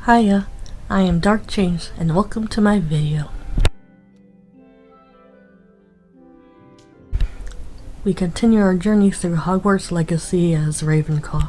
Hiya, I am Dark Chains and welcome to my video. We continue our journey through Hogwarts Legacy as Ravenclaw.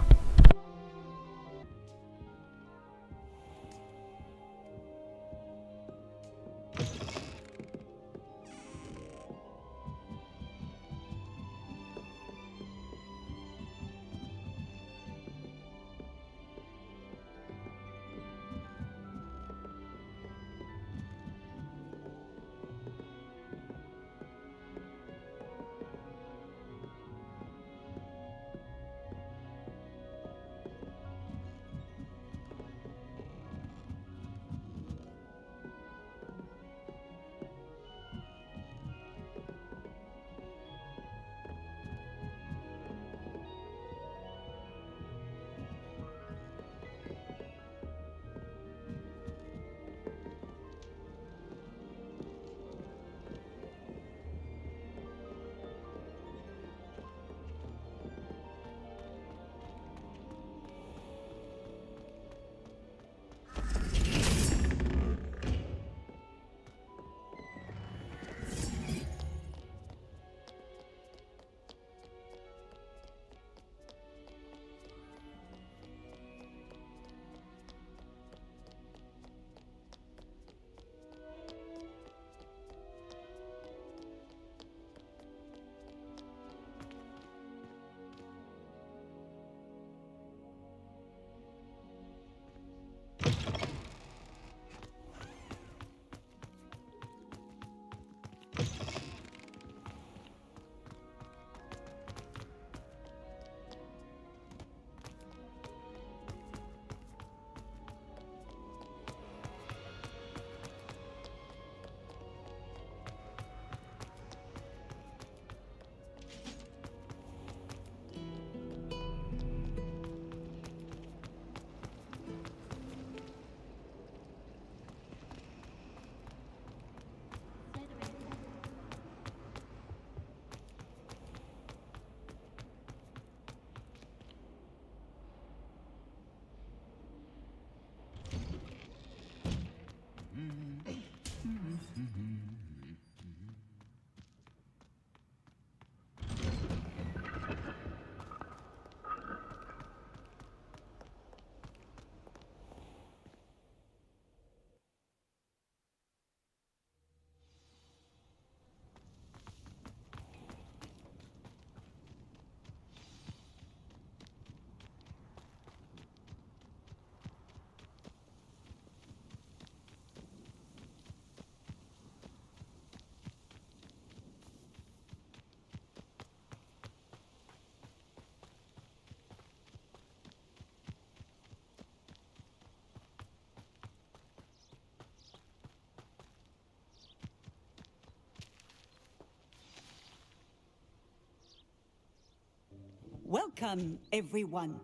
Welcome, everyone.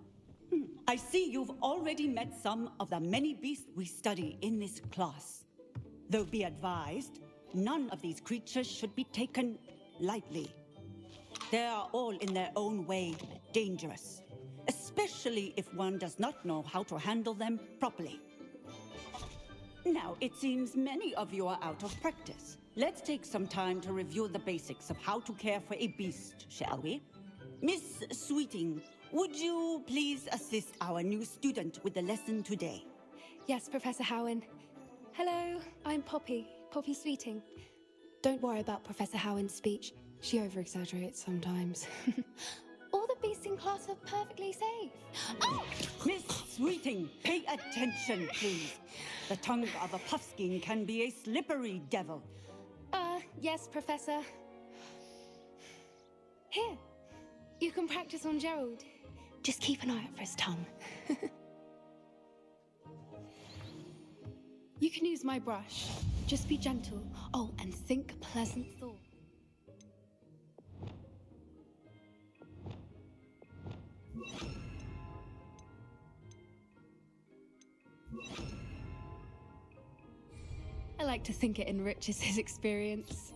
I see you've already met some of the many beasts we study in this class. Though be advised, none of these creatures should be taken lightly. They are all in their own way dangerous, especially if one does not know how to handle them properly. Now, it seems many of you are out of practice. Let's take some time to review the basics of how to care for a beast, shall we? Miss Sweeting, would you please assist our new student with the lesson today? Yes, Professor Howen. Hello, I'm Poppy Sweeting. Don't worry about Professor Howen's speech. She over-exaggerates sometimes. All the beasts in class are perfectly safe. Oh! Miss Sweeting, pay attention, please. The tongue of a puffskein can be a slippery devil. Yes, Professor. Here, you can practice on Gerald. Just keep an eye out for his tongue. You can use my brush. Just be gentle. Oh, and think pleasant thoughts. I like to think it enriches his experience.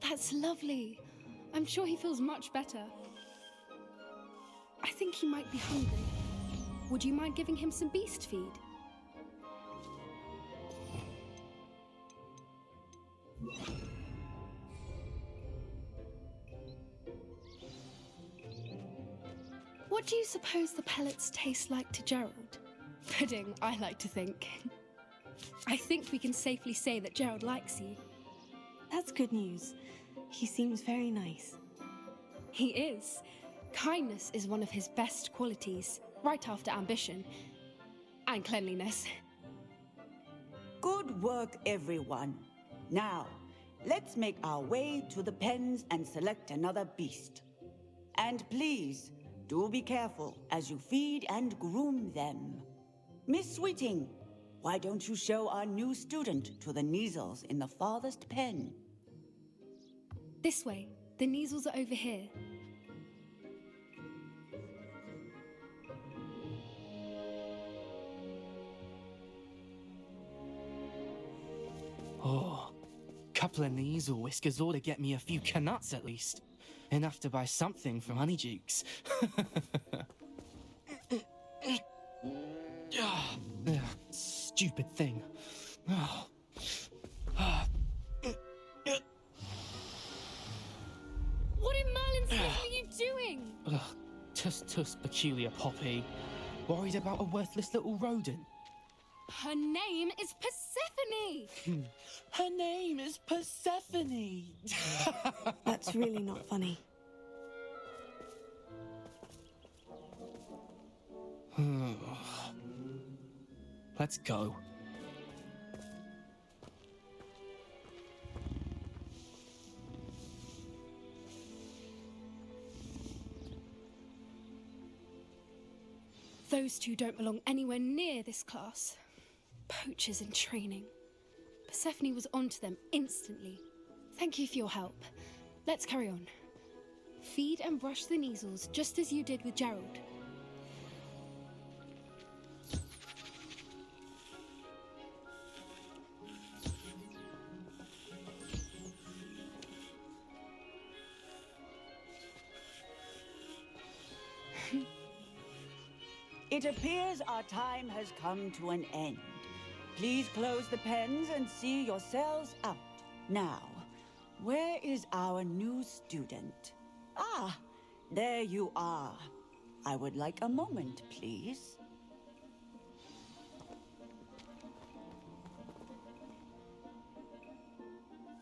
That's lovely. I'm sure he feels much better. I think he might be hungry. Would you mind giving him some beast feed? What do you suppose the pellets taste like to Gerald? Pudding, I like to think. I think we can safely say that Gerald likes you. That's good news. He seems very nice. He is. Kindness is one of his best qualities, right after ambition. And cleanliness. Good work, everyone. Now, let's make our way to the pens and select another beast. And please, do be careful as you feed and groom them. Miss Sweeting, why don't you show our new student to the Neasels in the farthest pen? This way. The Neasels are over here. Oh, couple of Neasel whiskers ought to get me a few canuts at least. Enough to buy something from Honeydukes. Stupid thing. Oh. What in Merlin's name are you doing? Tuss, peculiar Poppy. Worried about a worthless little rodent? Her name is Persephone! Her name is Persephone! That's really not funny. Let's go. Those two don't belong anywhere near this class. Poachers in training. Persephone was onto them instantly. Thank you for your help. Let's carry on. Feed and brush the Neasels just as you did with Gerald. It appears our time has come to an end. Please close the pens and see yourselves out. Now, where is our new student? Ah, there you are. I would like a moment, please.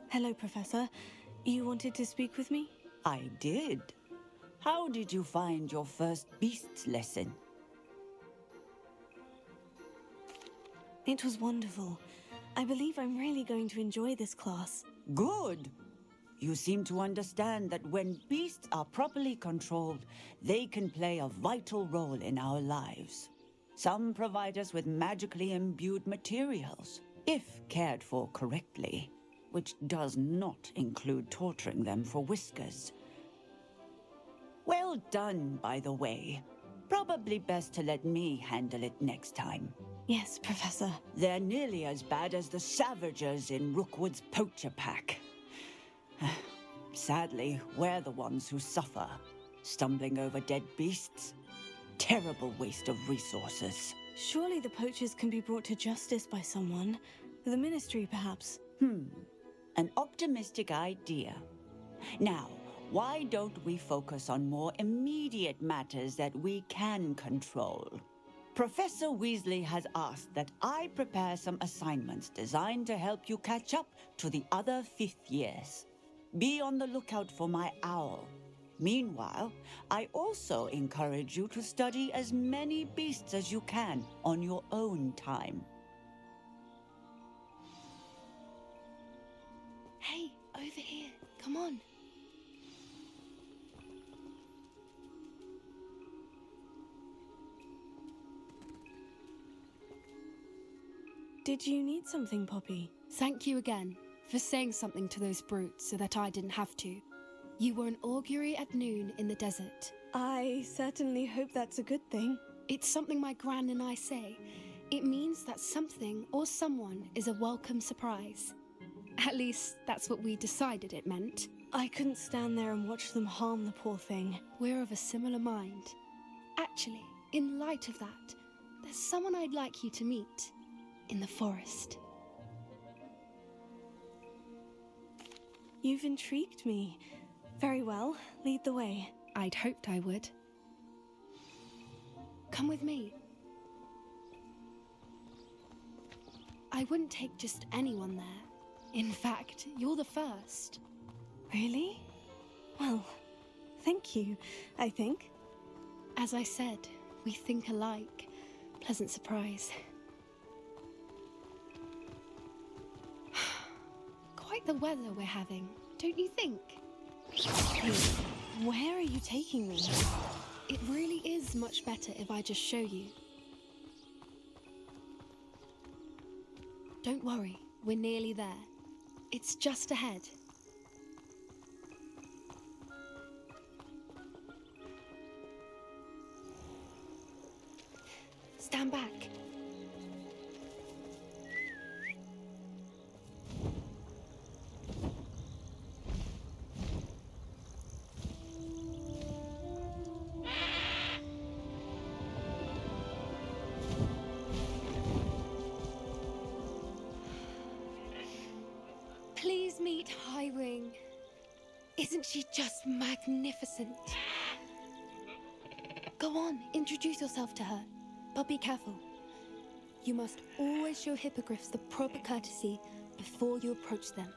Hello, Professor. You wanted to speak with me? I did. How did you find your first beasts lesson? It was wonderful. I believe I'm really going to enjoy this class. Good. You seem to understand that when beasts are properly controlled, they can play a vital role in our lives. Some provide us with magically imbued materials, if cared for correctly, which does not include torturing them for whiskers. Well done, by the way. Probably best to let me handle it next time. Yes, Professor. They're nearly as bad as the Savagers in Rookwood's poacher pack. Sadly, we're the ones who suffer, stumbling over dead beasts. Terrible waste of resources. Surely the poachers can be brought to justice by someone. The Ministry, perhaps. An optimistic idea. Now, why don't we focus on more immediate matters that we can control? Professor Weasley has asked that I prepare some assignments designed to help you catch up to the other fifth years. Be on the lookout for my owl. Meanwhile, I also encourage you to study as many beasts as you can on your own time. Hey, over here. Come on. Did you need something, Poppy? Thank you again for saying something to those brutes so that I didn't have to. You were an augury at noon in the desert. I certainly hope that's a good thing. It's something my gran and I say. It means that something or someone is a welcome surprise. At least, that's what we decided it meant. I couldn't stand there and watch them harm the poor thing. We're of a similar mind. Actually, in light of that, there's someone I'd like you to meet in the forest. You've intrigued me. Very well, lead the way. I'd hoped I would. Come with me. I wouldn't take just anyone there. In fact, you're the first. Really? Well, thank you, I think. As I said, we think alike. Pleasant surprise. Quite the weather we're having, don't you think? Where are you taking me? It really is much better if I just show you. Don't worry, we're nearly there. It's just ahead. Stand back. Please meet Highwing. Isn't she just magnificent? Go on, introduce yourself to her. But be careful. You must always show hippogriffs the proper courtesy before you approach them.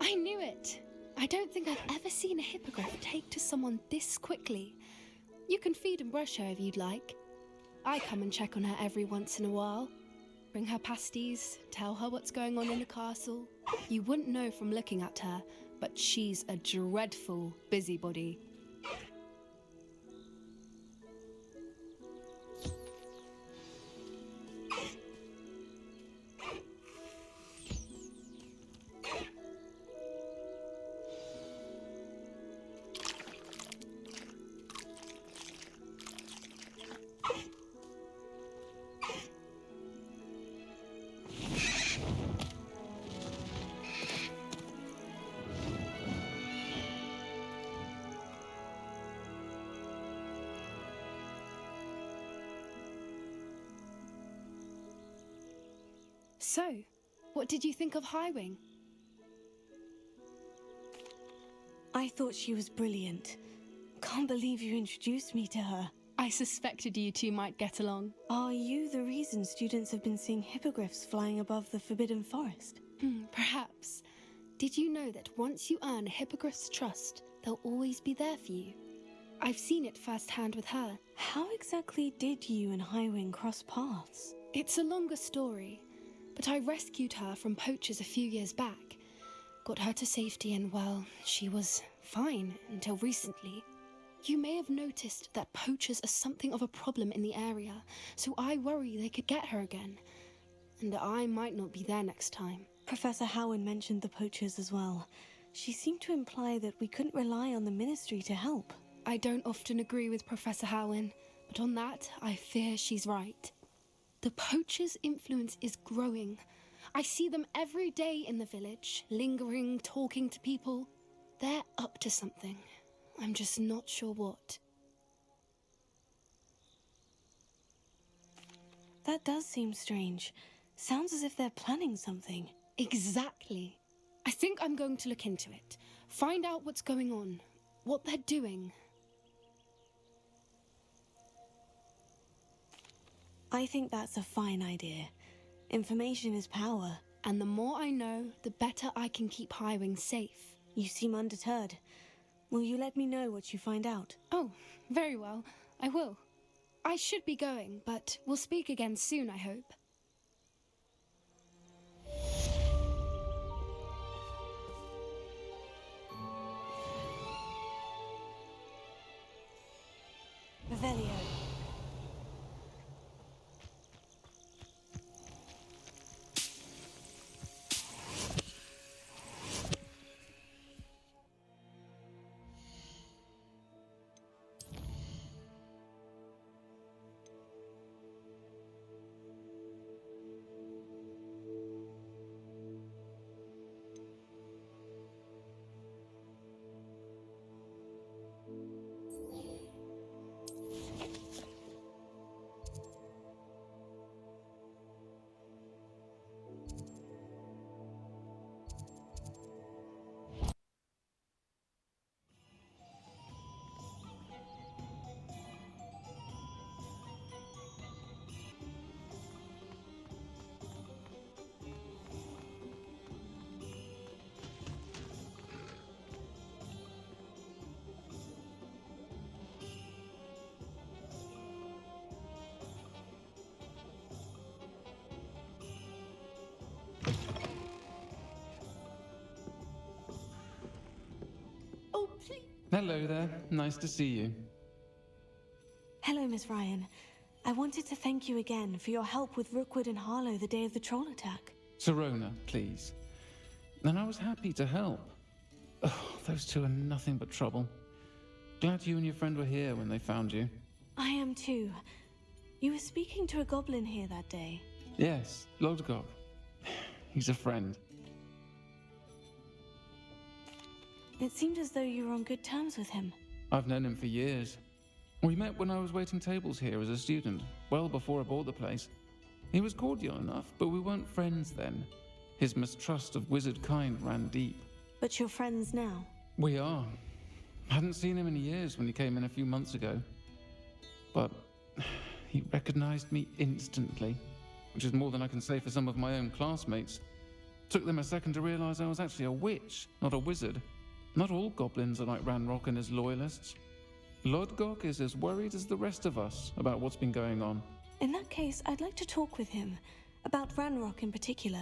I knew it! I don't think I've ever seen a hippogriff take to someone this quickly. You can feed and brush her if you'd like. I come and check on her every once in a while. Bring her pasties, tell her what's going on in the castle. You wouldn't know from looking at her, but she's a dreadful busybody. So, what did you think of Highwing? I thought she was brilliant. Can't believe you introduced me to her. I suspected you two might get along. Are you the reason students have been seeing hippogriffs flying above the Forbidden Forest? Perhaps. Did you know that once you earn a hippogriff's trust, they'll always be there for you? I've seen it firsthand with her. How exactly did you and Highwing cross paths? It's a longer story, but I rescued her from poachers a few years back. Got her to safety and, well, she was fine until recently. You may have noticed that poachers are something of a problem in the area, so I worry they could get her again. And I might not be there next time. Professor Howin mentioned the poachers as well. She seemed to imply that we couldn't rely on the Ministry to help. I don't often agree with Professor Howin, but on that, I fear she's right. The poachers' influence is growing. I see them every day in the village, lingering, talking to people. They're up to something. I'm just not sure what. That does seem strange. Sounds as if they're planning something. Exactly. I think I'm going to look into it. Find out what's going on, what they're doing. I think that's a fine idea. Information is power. And the more I know, the better I can keep Highwing safe. You seem undeterred. Will you let me know what you find out? Oh, very well. I will. I should be going, but we'll speak again soon, I hope. Revelio. Hello there. Nice to see you. Hello, Miss Ryan. I wanted to thank you again for your help with Rookwood and Harlow the day of the troll attack. Sirona, please. And I was happy to help. Oh, those two are nothing but trouble. Glad you and your friend were here when they found you. I am too. You were speaking to a goblin here that day. Yes, Lodgok. He's a friend. It seemed as though you were on good terms with him. I've known him for years. We met when I was waiting tables here as a student, well before I bought the place. He was cordial enough, but we weren't friends then. His mistrust of wizard kind ran deep. But you're friends now. We are. Hadn't seen him in years when he came in a few months ago. But he recognized me instantly, which is more than I can say for some of my own classmates. Took them a second to realize I was actually a witch, not a wizard. Not all goblins are like Ranrock and his loyalists. Lodgok is as worried as the rest of us about what's been going on. In that case, I'd like to talk with him. About Ranrock in particular.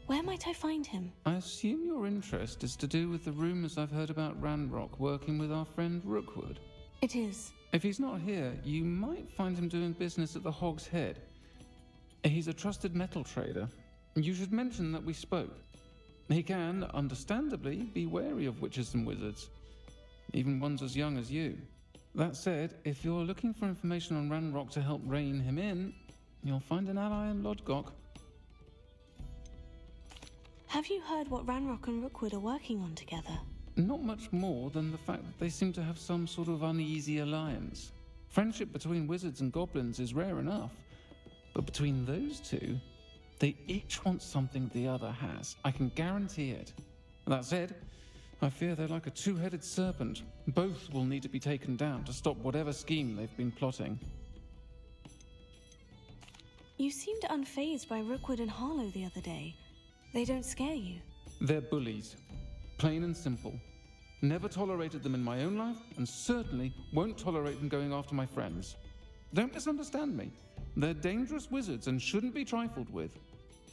Where might I find him? I assume your interest is to do with the rumors I've heard about Ranrock working with our friend Rookwood. It is. If he's not here, you might find him doing business at the Hog's Head. He's a trusted metal trader. You should mention that we spoke. He can, understandably, be wary of witches and wizards. Even ones as young as you. That said, if you're looking for information on Ranrock to help rein him in, you'll find an ally in Lodgok. Have you heard what Ranrock and Rookwood are working on together? Not much more than the fact that they seem to have some sort of uneasy alliance. Friendship between wizards and goblins is rare enough, but between those two, they each want something the other has. I can guarantee it. That said, I fear they're like a two-headed serpent. Both will need to be taken down to stop whatever scheme they've been plotting. You seemed unfazed by Rookwood and Harlow the other day. They don't scare you. They're bullies. Plain and simple. Never tolerated them in my own life, and certainly won't tolerate them going after my friends. Don't misunderstand me. They're dangerous wizards and shouldn't be trifled with.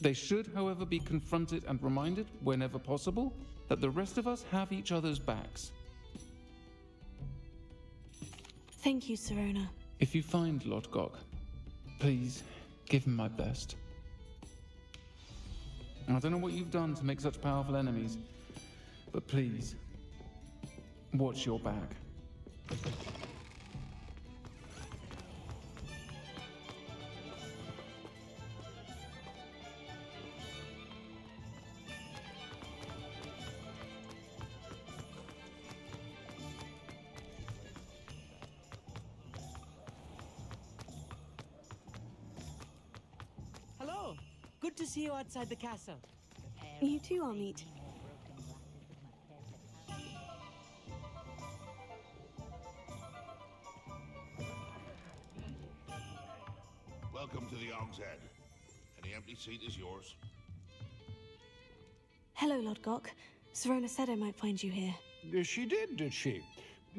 They should, however, be confronted and reminded, whenever possible, that the rest of us have each other's backs. Thank you, Sirona. If you find Lodgok, please give him my best. I don't know what you've done to make such powerful enemies, but please, watch your back. Hello. Good to see you outside the castle. You too, Amit. Welcome to the Hog's Head. Any empty seat is yours. Hello, Lodgok. Sirona said I might find you here. She did she?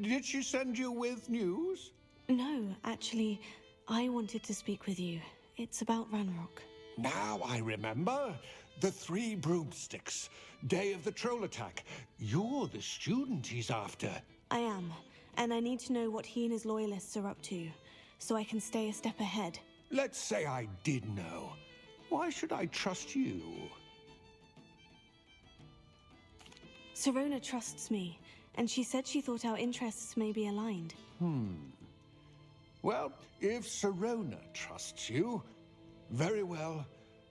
Did she send you with news? No, actually, I wanted to speak with you. It's about Ranrock. Now I remember. The 3 broomsticks. Day of the troll attack. You're the student he's after. I am, and I need to know what he and his loyalists are up to, so I can stay a step ahead. Let's say I did know. Why should I trust you? Sirona trusts me, and she said she thought our interests may be aligned. Well, if Sirona trusts you, very well.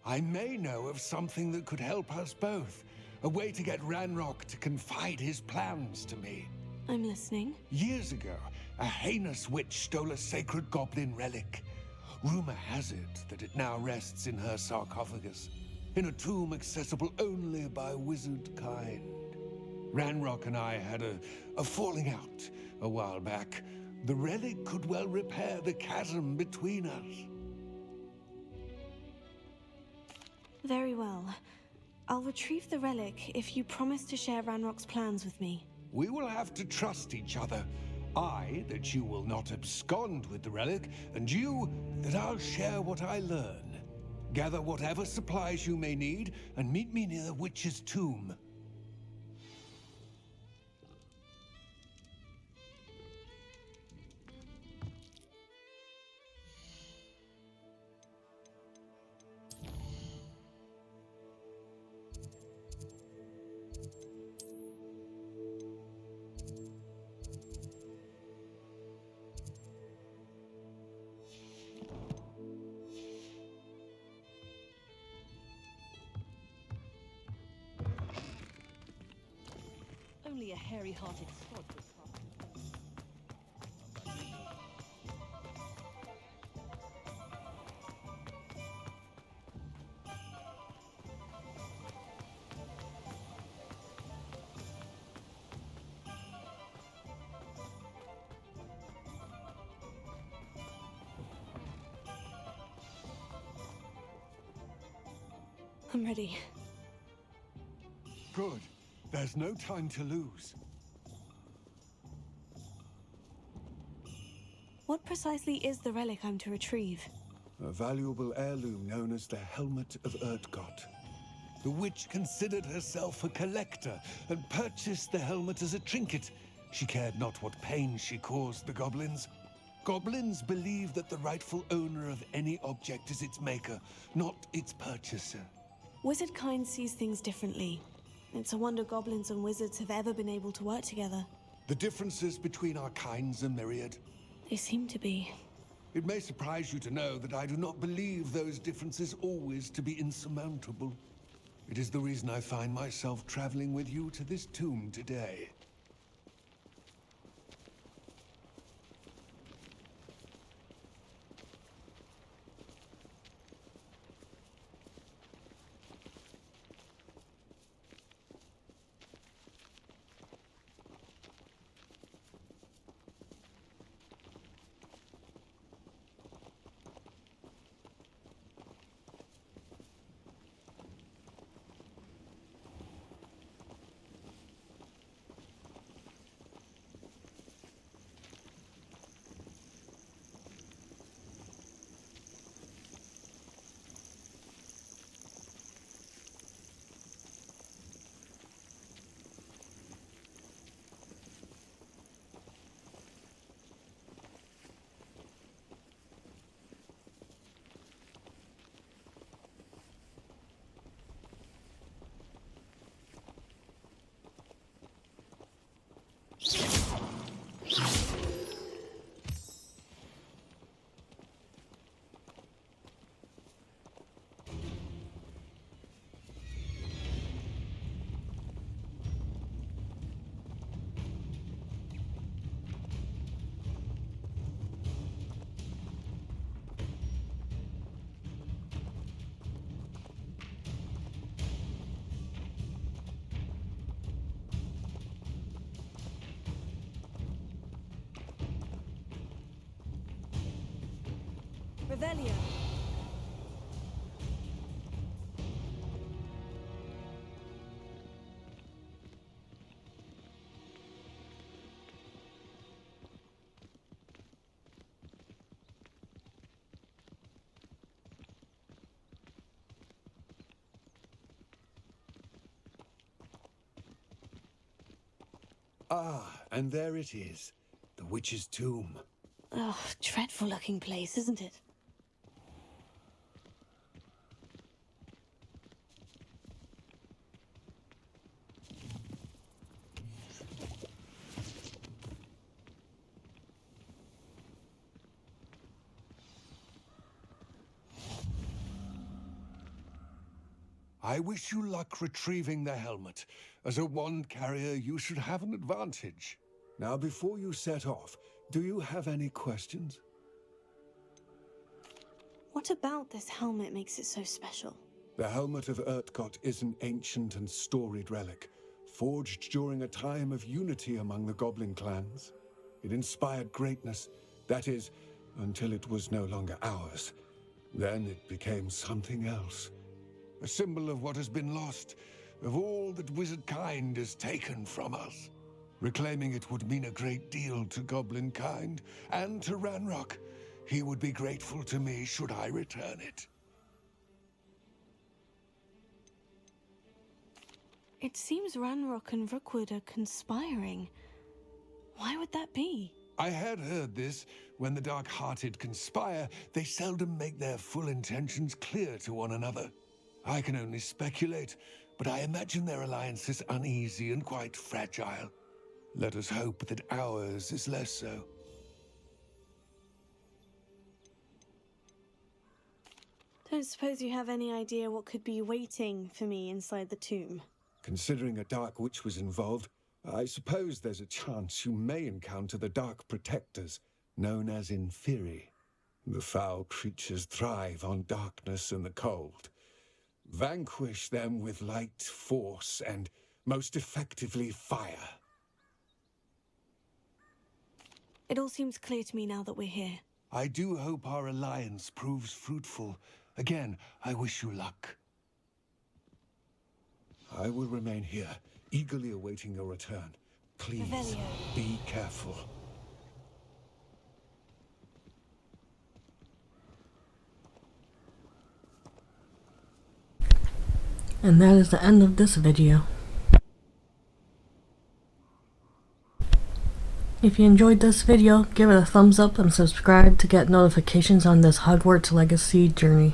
I may know of something that could help us both. A way to get Ranrock to confide his plans to me. I'm listening. Years ago, a heinous witch stole a sacred goblin relic. Rumor has it that it now rests in her sarcophagus, in a tomb accessible only by wizard kind. Ranrock and I had a falling out a while back. The relic could well repair the chasm between us. Very well. I'll retrieve the relic if you promise to share Ranrock's plans with me. We will have to trust each other. I, that you will not abscond with the relic, and you, that I'll share what I learn. Gather whatever supplies you may need, and meet me near the witch's tomb. hairy-hearted sod would come. I'm ready. Good. There's no time to lose. What precisely is the relic I'm to retrieve? A valuable heirloom known as the Helmet of Erdgot. The witch considered herself a collector and purchased the helmet as a trinket. She cared not what pain she caused the goblins. Goblins believe that the rightful owner of any object is its maker, not its purchaser. Wizard kind sees things differently. It's a wonder goblins and wizards have ever been able to work together. The differences between our kinds are myriad. They seem to be. It may surprise you to know that I do not believe those differences always to be insurmountable. It is the reason I find myself traveling with you to this tomb today. Revelio. Ah, and there it is. The witch's tomb. Oh, dreadful looking place, isn't it? I wish you luck retrieving the helmet. As a wand carrier, you should have an advantage. Now, before you set off, do you have any questions? What about this helmet makes it so special? The Helmet of Erdgot is an ancient and storied relic, forged during a time of unity among the goblin clans. It inspired greatness, that is, until it was no longer ours. Then it became something else. A symbol of what has been lost, of all that wizard kind is taken from us. Reclaiming it would mean a great deal to goblin kind, and to Ranrock. He would be grateful to me should I return it. It seems Ranrock and Rookwood are conspiring. Why would that be? I had heard this. When the dark-hearted conspire, they seldom make their full intentions clear to one another. I can only speculate, but I imagine their alliance is uneasy and quite fragile. Let us hope that ours is less so. Don't suppose you have any idea what could be waiting for me inside the tomb? Considering a dark witch was involved, I suppose there's a chance you may encounter the Dark Protectors, known as Inferi. The foul creatures thrive on darkness and the cold. Vanquish them with light, force, and most effectively fire. It all seems clear to me now that we're here. I do hope our alliance proves fruitful. Again, I wish you luck. I will remain here, eagerly awaiting your return. Please, Revelio. be careful. And that is the end of this video. If you enjoyed this video, give it a thumbs up and subscribe to get notifications on this Hogwarts Legacy journey.